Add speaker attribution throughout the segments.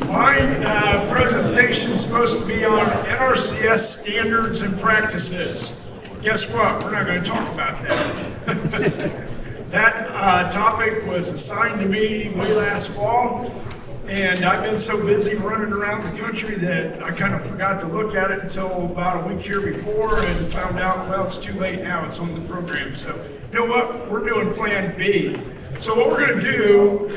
Speaker 1: My presentation is supposed to be on NRCS standards and practices. Guess what? We're not going to talk about that. That topic was assigned to me way last fall, and I've been so busy running around the country that I kind of forgot to look at it until about a week here before and found out, well, it's too late now. It's on the program. So, you know what? We're doing Plan B. So what we're going to do,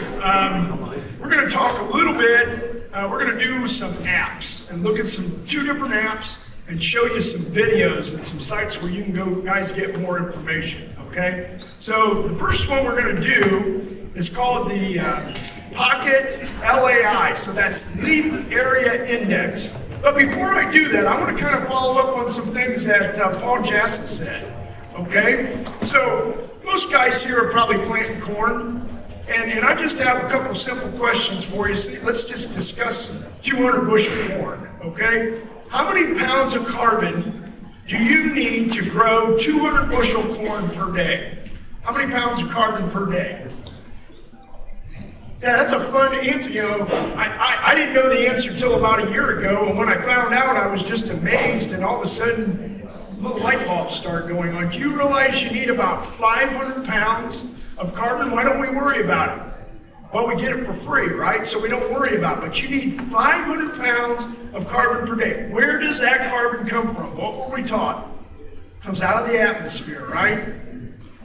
Speaker 1: we're going to talk a little bit, we're going to do some apps and look at two different apps and show you some videos and some sites where you can go, guys, get more information, okay? So the first one we're going to do is called the Pocket LAI, so that's Leaf Area Index. But before I do that, I want to kind of follow up on some things that Paul Jackson said, okay? So most guys here are probably planting corn, and I just have a couple simple questions for you. See, let's just discuss 200 bushel corn, okay? How many pounds of carbon do you need to grow 200 bushel corn per day? How many pounds of carbon per day? Yeah, that's a fun answer. You know, I didn't know the answer till about a year ago, and when I found out, I was just amazed, and all of a sudden, little light bulbs start going on. Do you realize you need about 500 pounds of carbon? Why don't we worry about it? Well, we get it for free, right? So we don't worry about it. But you need 500 pounds of carbon per day. Where does that carbon come from? What were we taught? It comes out of the atmosphere, right?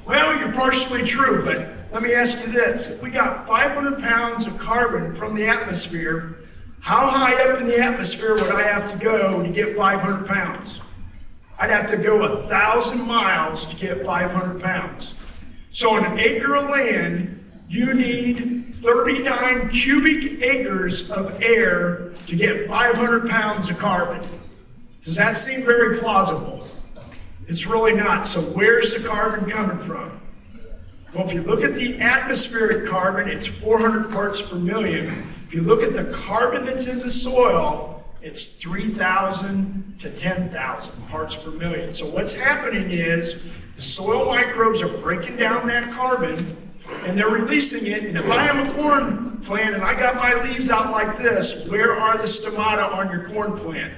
Speaker 1: Well, you're partially true, but let me ask you this. If we got 500 pounds of carbon from the atmosphere, how high up in the atmosphere would I have to go to get 500 pounds? I'd have to go 1,000 miles to get 500 pounds. So on an acre of land, you need 39 cubic acres of air to get 500 pounds of carbon. Does that seem very plausible? It's really not. So where's the carbon coming from? Well, if you look at the atmospheric carbon, it's 400 parts per million. If you look at the carbon that's in the soil, it's 3,000 to 10,000 parts per million. So what's happening is the soil microbes are breaking down that carbon and they're releasing it. And if I am a corn plant and I got my leaves out like this, where are the stomata on your corn plant?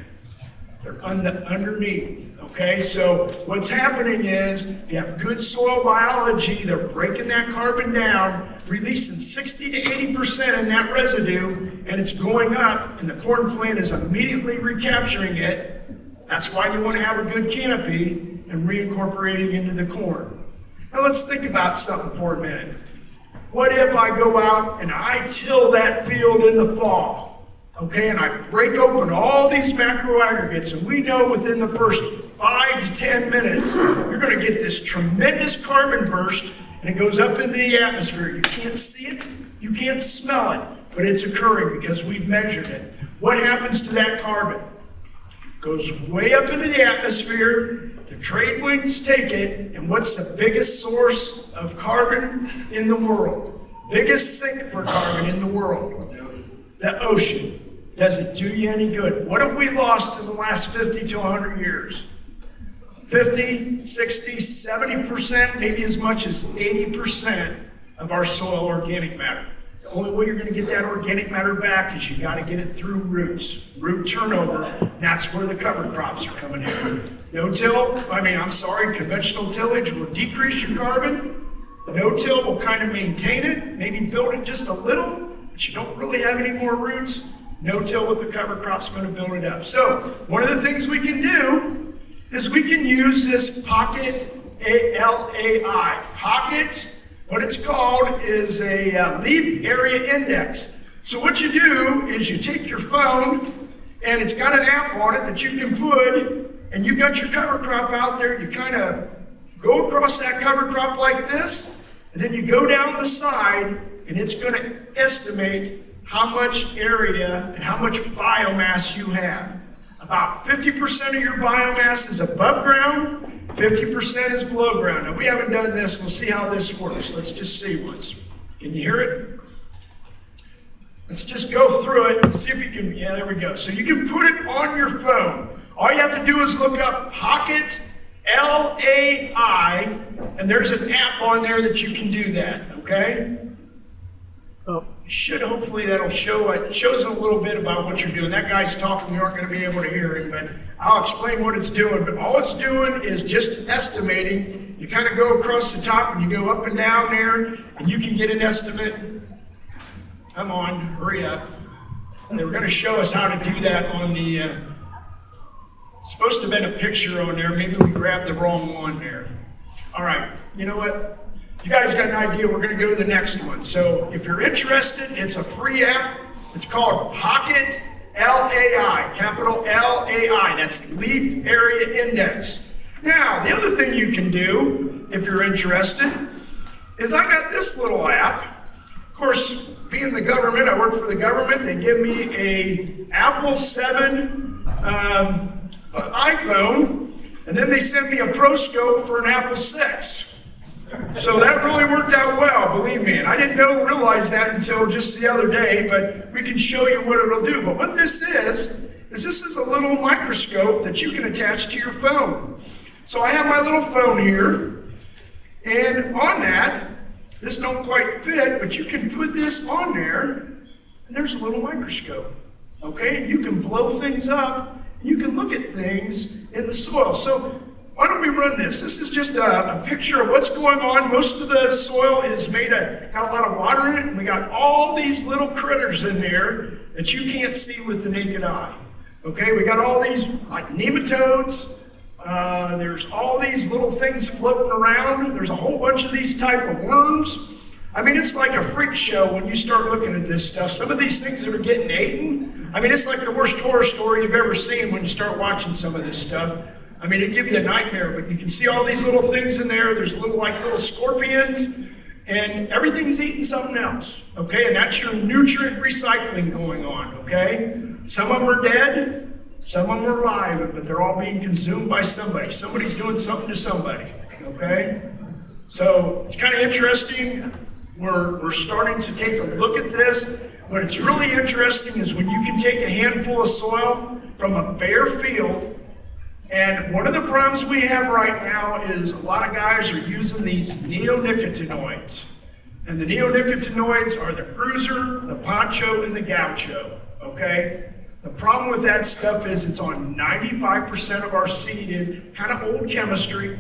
Speaker 1: They're underneath, okay? So what's happening is if you have good soil biology, they're breaking that carbon down, releasing 60 to 80% in that residue, and it's going up, and the corn plant is immediately recapturing it. That's why you want to have a good canopy and reincorporating into the corn. Now let's think about something for a minute. What if I go out and I till that field in the fall? Okay, and I break open all these macro aggregates, and we know within the first 5 to 10 minutes, you're going to get this tremendous carbon burst, and it goes up into the atmosphere. You can't see it, you can't smell it, but it's occurring because we've measured it. What happens to that carbon? It goes way up into the atmosphere, the trade winds take it, and what's the biggest source of carbon in the world? Biggest sink for carbon in the world? The ocean. Does it do you any good? What have we lost in the last 50 to 100 years? 50, 60, 70%, maybe as much as 80% of our soil organic matter. The only way you're going to get that organic matter back is you got to get it through roots, root turnover. And that's where the cover crops are coming in. Conventional tillage will decrease your carbon. No-till will kind of maintain it, maybe build it just a little, but you don't really have any more roots. No-till with the cover crop's going to build it up. So one of the things we can do is we can use this Pocket LAI. Pocket, what it's called is a leaf area index. So what you do is you take your phone and it's got an app on it that you can put, and you got your cover crop out there. You kind of go across that cover crop like this, and then you go down the side, and it's going to estimate how much area and how much biomass you have. About 50% of your biomass is above ground, 50% is below ground. Now, we haven't done this. We'll see how this works. Let's just see once. Can you hear it? Let's just go through it and see if you can. Yeah, there we go. So you can put it on your phone. All you have to do is look up Pocket LAI, and there's an app on there that you can do that, okay? Hopefully that'll show it. It shows a little bit about what you're doing. That guy's talking, you aren't going to be able to hear him, but I'll explain what it's doing. But all it's doing is just estimating. You kind of go across the top and you go up and down there, and you can get an estimate. Come on, hurry up. They were going to show us how to do that on the, it's supposed to have been a picture on there. Maybe we grabbed the wrong one there. All right, you know what? You guys got an idea, we're going to go to the next one. So if you're interested, it's a free app. It's called Pocket LAI, capital LAI. That's Leaf Area Index. Now, the other thing you can do, if you're interested, is I got this little app. Of course, being the government, I work for the government. They give me a Apple 7 iPhone, and then they send me a Pro Scope for an Apple 6. So that really worked out well, believe me. And I didn't realize that until just the other day, but we can show you what it'll do. But what this is this is a little microscope that you can attach to your phone. So I have my little phone here, and on that, this don't quite fit, but you can put this on there, and there's a little microscope, okay? You can blow things up, and you can look at things in the soil. So why don't we run this? This is just a picture of what's going on. Most of the soil is got a lot of water in it, and we got all these little critters in there that you can't see with the naked eye. Okay, we got all these like nematodes. There's all these little things floating around. There's a whole bunch of these type of worms. I mean, it's like a freak show when you start looking at this stuff. Some of these things that are getting eaten, I mean, it's like the worst horror story you've ever seen when you start watching some of this stuff. I mean, it'd give you a nightmare, but you can see all these little things in there. There's little scorpions, and everything's eating something else, okay? And that's your nutrient recycling going on, okay? Some of them are dead, some of them are alive, but they're all being consumed by somebody. Somebody's doing something to somebody, okay? So it's kind of interesting. We're starting to take a look at this. What it's really interesting is when you can take a handful of soil from a bare field. And one of the problems we have right now is a lot of guys are using these neonicotinoids. And the neonicotinoids are the cruiser, the poncho, and the gaucho, okay? The problem with that stuff is it's on 95% of our seed. Is kind of old chemistry,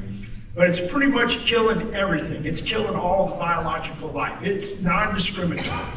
Speaker 1: but it's pretty much killing everything. It's killing all biological life. It's non-discriminatory.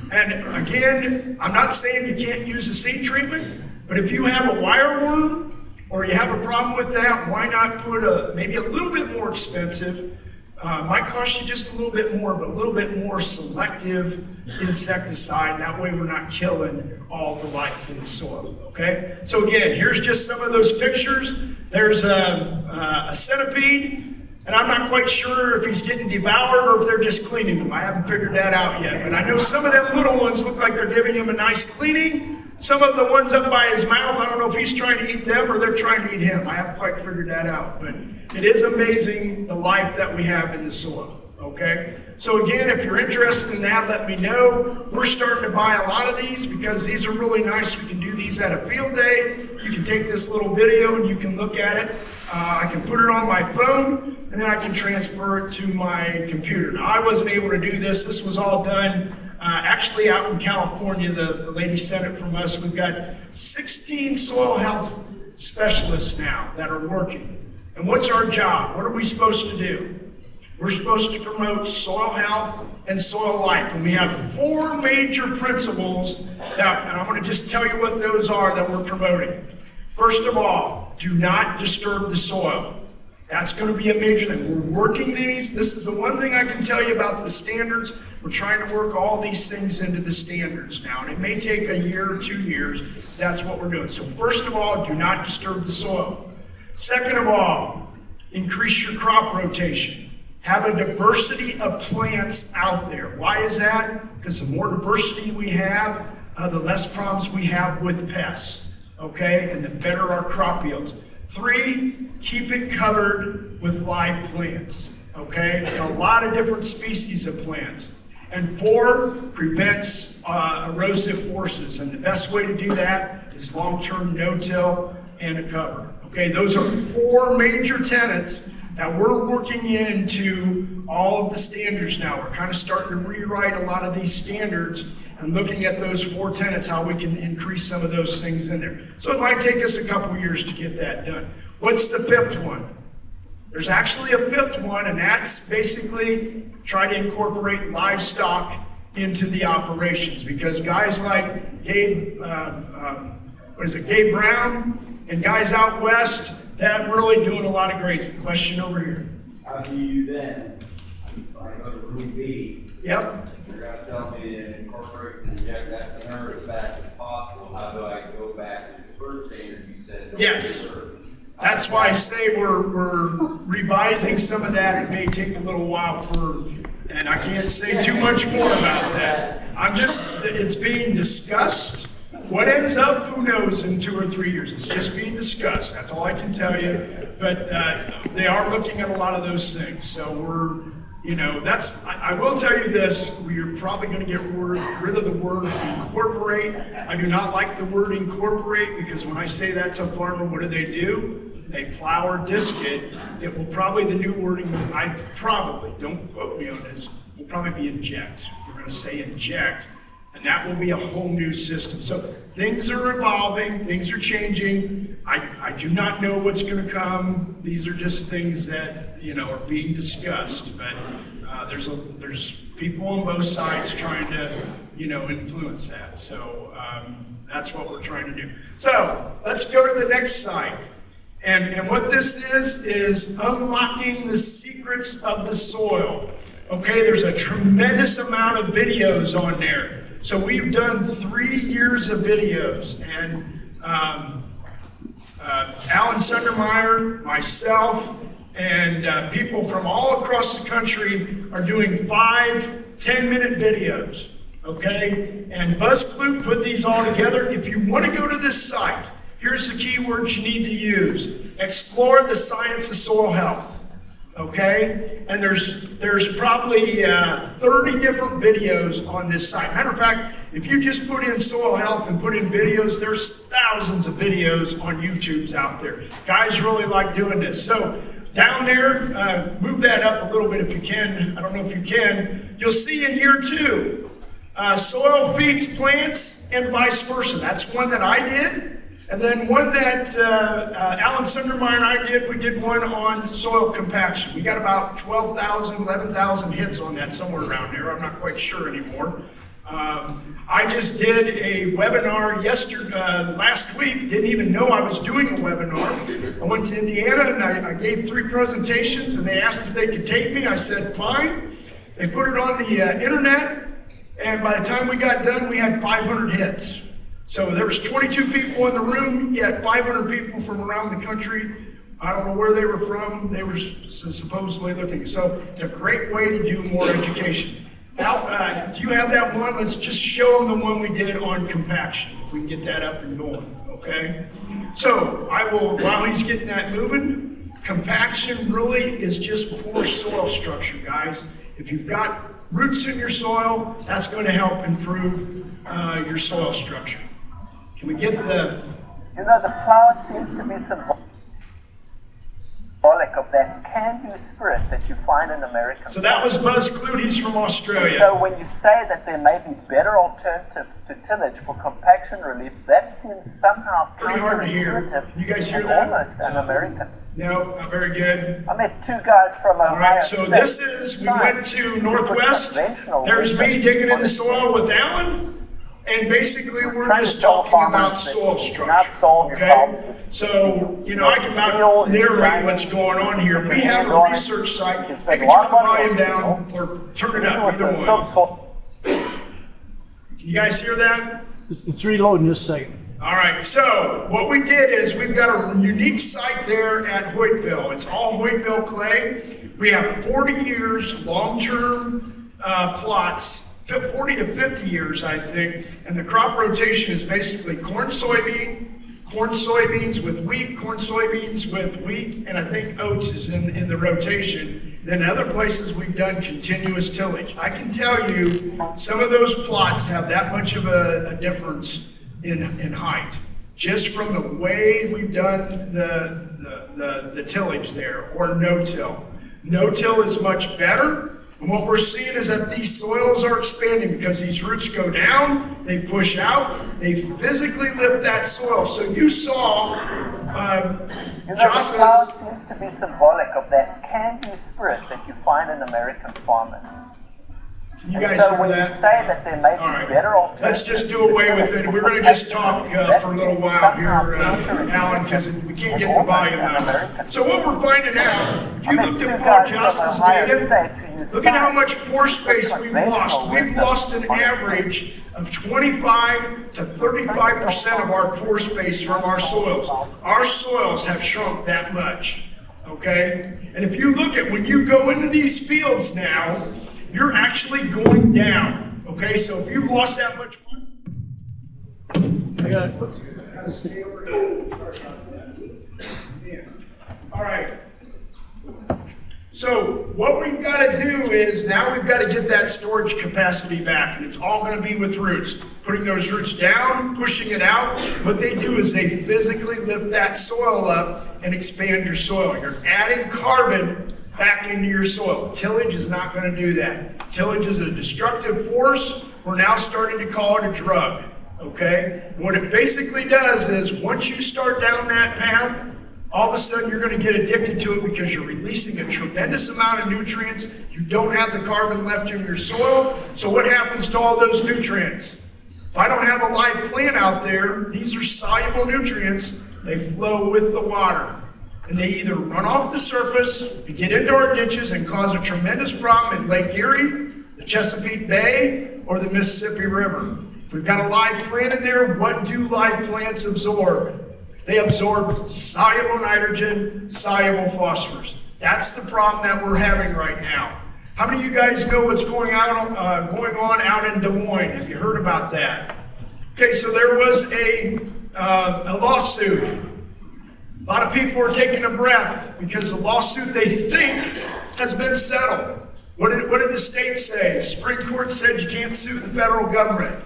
Speaker 1: And again, I'm not saying you can't use a seed treatment, but if you have a wireworm, or you have a problem with that, why not put maybe a little bit more expensive, might cost you just a little bit more, but a little bit more selective insecticide. That way we're not killing all the life in the soil, okay? So again, here's just some of those pictures. There's a centipede, and I'm not quite sure if he's getting devoured or if they're just cleaning him. I haven't figured that out yet, but I know some of them little ones look like they're giving him a nice cleaning. Some of the ones up by his mouth, I don't know if he's trying to eat them or they're trying to eat him. I haven't quite figured that out, but it is amazing the life that we have in the soil, okay? So again, if you're interested in that, let me know. We're starting to buy a lot of these because these are really nice. We can do these at a field day. You can take this little video and you can look at it. I can put it on my phone and then I can transfer it to my computer. Now, I wasn't able to do this. This was all done actually out in California. The lady sent it from us. We've got 16 soil health specialists now that are working. And what's our job? What are we supposed to do? We're supposed to promote soil health and soil life. And we have 4 major principles that, and I'm going to just tell you what those are that we're promoting. First of all, do not disturb the soil. That's going to be a major thing. We're working these. This is the one thing I can tell you about the standards. We're trying to work all these things into the standards now. And it may take a year or 2 years. That's what we're doing. So first of all, do not disturb the soil. Second of all, increase your crop rotation. Have a diversity of plants out there. Why is that? Because the more diversity we have, the less problems we have with pests, okay? And the better our crop yields. 3, keep it covered with live plants, okay? A lot of different species of plants. And 4, prevents erosive forces. And the best way to do that is long-term no-till and a cover. Okay, those are 4 major tenets that we're working into all of the standards now. We're kind of starting to rewrite a lot of these standards and looking at those 4 tenets, how we can increase some of those things in there. So it might take us a couple years to get that done. What's the 5th one? There's actually a 5th one, and that's basically try to incorporate livestock into the operations, because guys like Gabe Brown and guys out west, that really doing a lot of grazing. Question over here.
Speaker 2: How do you then, if I go to Route B?
Speaker 1: Yep.
Speaker 2: You're going to tell me to incorporate and inject that manure as fast as possible. How do I go back to the first standard you said?
Speaker 1: Yes. That's why I say we're revising some of that. It may take a little while and I can't say too much more about that. It's being discussed. What ends up, who knows, in 2 or 3 years? It's just being discussed. That's all I can tell you. But they are looking at a lot of those things. So I will tell you this, we're probably going to get rid of the word incorporate. I do not like the word incorporate, because when I say that to a farmer, what do? They plow or disc it. It will probably, the new wording, don't quote me on this, will probably be inject. We're going to say inject, and that will be a whole new system. So things are evolving, things are changing. I do not know what's going to come. These are just things that, are being discussed, but there's people on both sides trying to, influence that. So that's what we're trying to do. So let's go to the next slide. And what this is unlocking the secrets of the soil. Okay, there's a tremendous amount of videos on there. So we've done 3 years of videos, and Alan Sundermeyer, myself, and people from all across the country are doing 5 10-minute videos, okay? And Buzz Clute put these all together. If you want to go to this site, here's the keywords you need to use. Explore the science of soil health, okay? And there's probably 30 different videos on this site. Matter of fact, if you just put in soil health and put in videos, there's thousands of videos on YouTube's out there. Guys really like doing this. So down there, move that up a little bit if you can. I don't know if you can. You'll see in here too, soil feeds plants and vice versa. That's one that I did. And then one that Alan Sundermeyer and I did, we did one on soil compaction. We got about 12,000, 11,000 hits on that, somewhere around there. I'm not quite sure anymore. I just did a webinar last week. Didn't even know I was doing a webinar. I went to Indiana and I gave 3 presentations, and they asked if they could tape me. I said, fine. They put it on the internet, and by the time we got done, we had 500 hits. So there was 22 people in the room, yet 500 people from around the country. I don't know where they were from. They were supposedly looking. So it's a great way to do more education. Now, do you have that one? Let's just show them the one we did on compaction, if we can get that up and going, okay? So I will, while he's getting that moving, compaction really is just poor soil structure, guys. If you've got roots in your soil, that's going to help improve your soil structure. Can we get the...
Speaker 3: the plow seems to be symbolic of that can-do spirit that you find in America.
Speaker 1: So that was Buzz Clute, he's from Australia.
Speaker 3: So when you say that there may be better alternatives to tillage for compaction relief, that seems somehow
Speaker 1: pretty hard to hear. You guys hear that?
Speaker 3: Almost un-American.
Speaker 1: No, not very good.
Speaker 3: I met 2 guys from Ohio.
Speaker 1: All right, so this is, we went to Northwest. There's me digging in the soil with Alan. And basically, we're just talking about soil structure, okay? So, I can about narrate what's going on here. We have a research site. Maybe turn the volume down or turn it up, either one. Can you guys hear that?
Speaker 4: It's reloading just a second.
Speaker 1: All right, so what we did is we've got a unique site there at Hoytville. It's all Hoytville clay. We have 40 years long-term plots. 40 to 50 years, I think, and the crop rotation is basically corn, soybeans with wheat, corn, soybeans with wheat, and I think oats is in the rotation. Then other places we've done continuous tillage. I can tell you some of those plots have that much of a difference in height, just from the way we've done the tillage there, or no-till. No-till is much better. And what we're seeing is that these soils are expanding because these roots go down, they push out, they physically lift that soil. So you saw
Speaker 3: You know, the cloud
Speaker 1: Jocelyn's.
Speaker 3: seems to be symbolic of that can-do spirit that you find in American farmers.
Speaker 1: Can you
Speaker 3: And
Speaker 1: guys
Speaker 3: so
Speaker 1: hear
Speaker 3: when you
Speaker 1: that?
Speaker 3: say that there may be
Speaker 1: All right.
Speaker 3: better alternatives,
Speaker 1: Let's just do away with it. We're going to just talk for a little while here, Alan, because we can't get the volume out. So what we're finding out, if you looked at Paul Joss's data, look at how much pore space we've lost. We've lost an average of 25 to 35% of our pore space from our soils. Our soils have shrunk that much, okay? And if you look at when you go into these fields now, you're actually going down, okay? So if you've lost that much.
Speaker 4: I got it.
Speaker 1: All right. So what we've got to do is now we've got to get that storage capacity back, and it's all going to be with roots. Putting those roots down, pushing it out. What they do is they physically lift that soil up and expand your soil. You're adding carbon back into your soil. Tillage is not going to do that. Tillage is a destructive force. We're now starting to call it a drug, okay? And what it basically does is once you start down that path, all of a sudden you're going to get addicted to it because you're releasing a tremendous amount of nutrients. You don't have the carbon left in your soil. So what happens to all those nutrients? If I don't have a live plant out there, these are soluble nutrients. They flow with the water. And they either run off the surface, get into our ditches, and cause a tremendous problem in Lake Erie, the Chesapeake Bay, or the Mississippi River. If we've got a live plant in there, what do live plants absorb? They absorb soluble nitrogen, soluble phosphorus. That's the problem that we're having right now. How many of you guys know what's going on out in Des Moines? Have you heard about that? Okay, so there was a lawsuit. A lot of people are taking a breath because the lawsuit they think has been settled. What did the state say? The Supreme Court said you can't sue the federal government.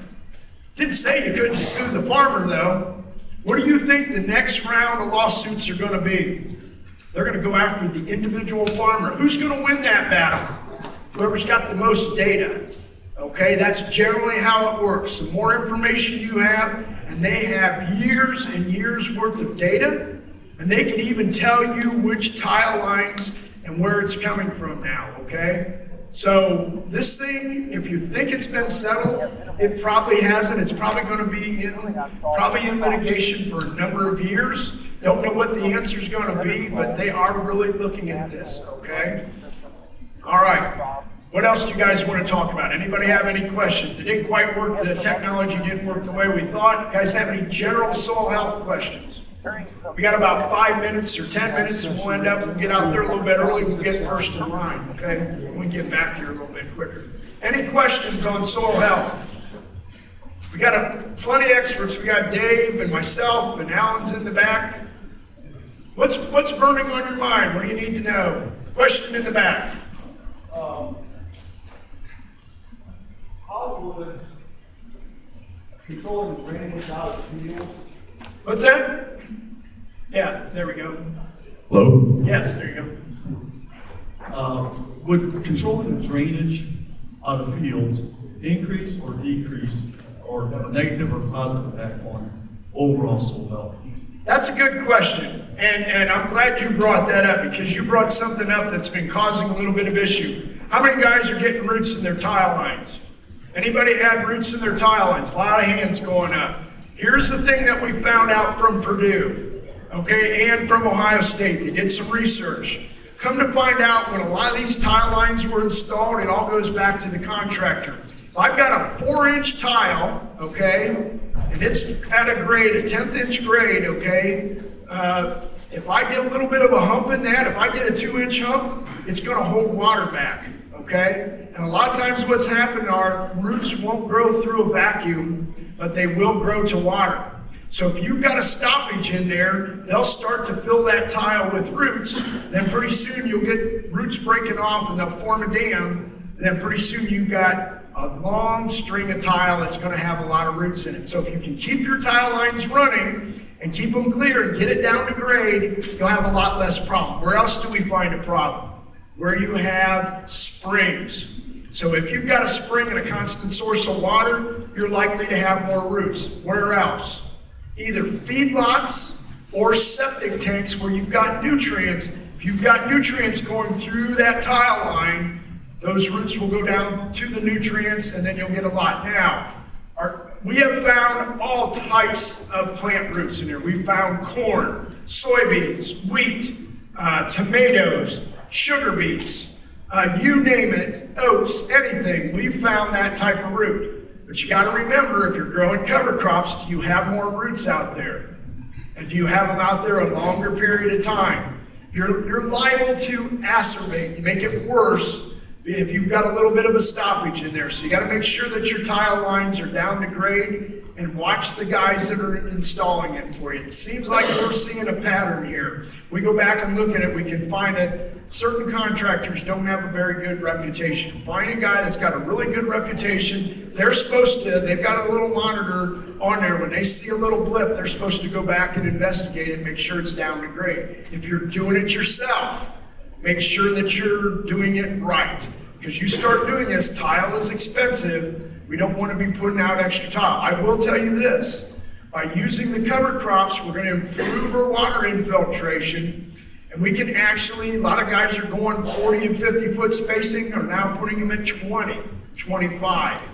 Speaker 1: Didn't say you couldn't sue the farmer though. What do you think the next round of lawsuits are going to be? They're going to go after the individual farmer. Who's going to win that battle? Whoever's got the most data. Okay, that's generally how it works. The more information you have, and they have years and years worth of data, and they can even tell you which tile lines and where it's coming from now, okay? So this thing, if you think it's been settled, it probably hasn't. It's probably going to be in litigation for a number of years. Don't know what the answer is going to be, but they are really looking at this, okay? All right. What else do you guys want to talk about? Anybody have any questions? It didn't quite work. The technology didn't work the way we thought. You guys have any general soil health questions? We got about 5 minutes or 10 minutes, and we'll get out there a little bit early. We'll get first in line, okay? We can get back here a little bit quicker. Any questions on soil health? We got plenty of experts. We got Dave and myself, and Alan's in the back. What's burning on your mind? What do you need to know? Question in the back.
Speaker 5: How would controlling drainage out of fields?
Speaker 1: What's that? Yeah, there we go.
Speaker 6: Hello?
Speaker 1: Yes, there you go.
Speaker 6: Would controlling the drainage out of fields increase or decrease or have a negative or positive impact on overall soil health?
Speaker 1: That's a good question, and I'm glad you brought that up because you brought something up that's been causing a little bit of issue. How many guys are getting roots in their tile lines? Anybody had roots in their tile lines? A lot of hands going up. Here's the thing that we found out from Purdue, okay, and from Ohio State. They did some research. Come to find out, when a lot of these tile lines were installed, it all goes back to the contractor. If I've got a 4-inch tile, okay, and it's at a grade, a 10th inch grade, okay, if I get a little bit of a hump in that, if I get a 2-inch hump, it's going to hold water back, okay? And a lot of times what's happened are roots won't grow through a vacuum, but they will grow to water. So if you've got a stoppage in there, they'll start to fill that tile with roots. Then pretty soon you'll get roots breaking off and they'll form a dam. And then pretty soon you've got a long string of tile that's going to have a lot of roots in it. So if you can keep your tile lines running and keep them clear and get it down to grade, you'll have a lot less problem. Where else do we find a problem? where you have springs. So if you've got a spring and a constant source of water, you're likely to have more roots. Where else? Either feedlots or septic tanks where you've got nutrients. If you've got nutrients going through that tile line, those roots will go down to the nutrients and then you'll get a lot. Now, we have found all types of plant roots in here. We found corn, soybeans, wheat, tomatoes, sugar beets, you name it, oats, anything. We found that type of root. But you got to remember, if you're growing cover crops, do you have more roots out there? And do you have them out there a longer period of time? You're liable to acerbate, make it worse if you've got a little bit of a stoppage in there. So you got to make sure that your tile lines are down to grade and watch the guys that are installing it for you. It seems like we're seeing a pattern here. We go back and look at it, we can find that certain contractors don't have a very good reputation. Find a guy that's got a really good reputation. They've got a little monitor on there. When they see a little blip, they're supposed to go back and investigate it and make sure it's down to grade. If you're doing it yourself, make sure that you're doing it right. Because you start doing this, tile is expensive. We don't want to be putting out extra tile. I will tell you this, by using the cover crops, we're going to improve our water infiltration. And we can actually, a lot of guys are going 40 and 50 foot spacing, are now putting them at 20, 25.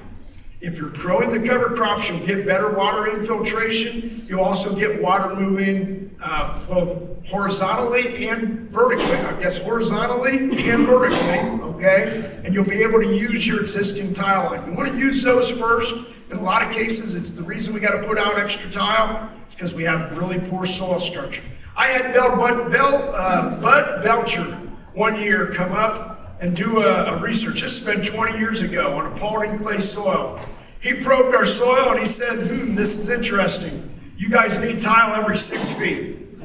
Speaker 1: If you're growing the cover crops, you'll get better water infiltration. You'll also get water moving both horizontally and vertically. I guess horizontally and vertically, okay? And you'll be able to use your existing tile line. You want to use those first. In a lot of cases, it's the reason we got to put out extra tile. It's because we have really poor soil structure. I had Bud Belcher one year come up and do a research. This has been 20 years ago on a Paulding clay soil. He probed our soil and he said, this is interesting. You guys need tile every 6 feet.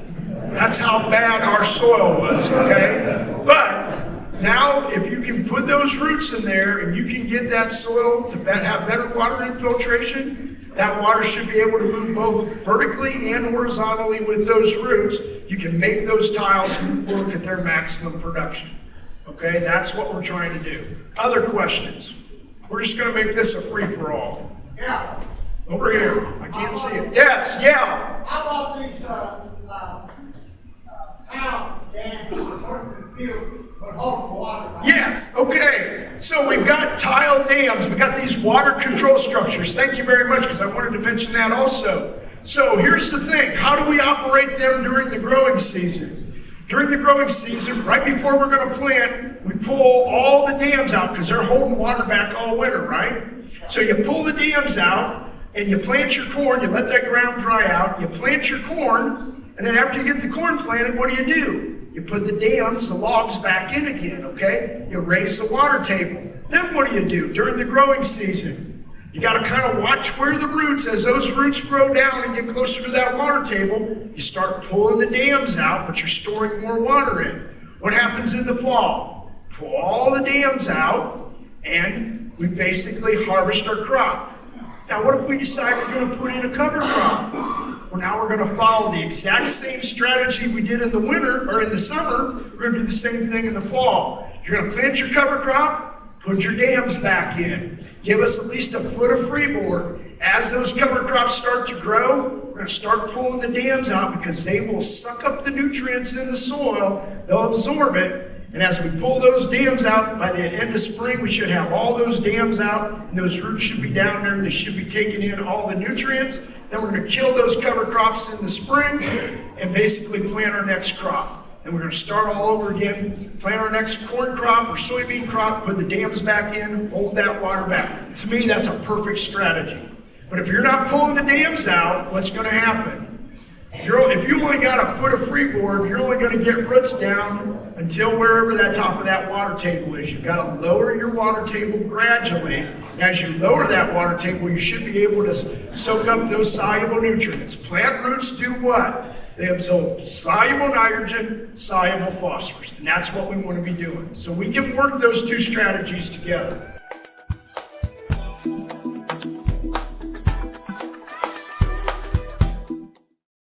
Speaker 1: That's how bad our soil was, okay? But now if you can put those roots in there and you can get that soil to have better water infiltration, that water should be able to move both vertically and horizontally with those roots. You can make those tiles work at their maximum production. Okay, that's what we're trying to do. Other questions? We're just going to make this a free-for-all.
Speaker 5: Yeah.
Speaker 1: Over here. I can't see it. Yes, yeah.
Speaker 5: How about these, town dams, certain fields, but hold the water?
Speaker 1: Yes, okay. So we've got tile dams. We've got these water control structures. Thank you very much, because I wanted to mention that also. So here's the thing. How do we operate them during the growing season? During the growing season, right before we're going to plant, we pull all the dams out because they're holding water back all winter, right? So you pull the dams out and you plant your corn, you let that ground dry out, you plant your corn, and then after you get the corn planted, what do? You put the dams, the logs back in again, okay? You raise the water table. Then what do? During the growing season, you got to kind of watch where the roots, as those roots grow down and get closer to that water table, you start pulling the dams out, but you're storing more water in. What happens in the fall? Pull all the dams out, and we basically harvest our crop. Now, what if we decide we're going to put in a cover crop? Well, now we're going to follow the exact same strategy we did in the winter, or in the summer. We're going to do the same thing in the fall. You're going to plant your cover crop, put your dams back in. Give us at least a foot of freeboard. As those cover crops start to grow, we're going to start pulling the dams out because they will suck up the nutrients in the soil. They'll absorb it. And as we pull those dams out, by the end of spring, we should have all those dams out, and those roots should be down there. They should be taking in all the nutrients. Then we're going to kill those cover crops in the spring and basically plant our next crop. And we're going to start all over again, plant our next corn crop or soybean crop, put the dams back in, hold that water back. To me, that's a perfect strategy. But if you're not pulling the dams out, what's going to happen? If you only got a foot of freeboard, you're only going to get roots down until wherever that top of that water table is. You've got to lower your water table gradually. As you lower that water table, you should be able to soak up those soluble nutrients. Plant roots do what? They absorb soluble nitrogen, soluble phosphorus, and that's what we want to be doing. So we can work those two strategies together.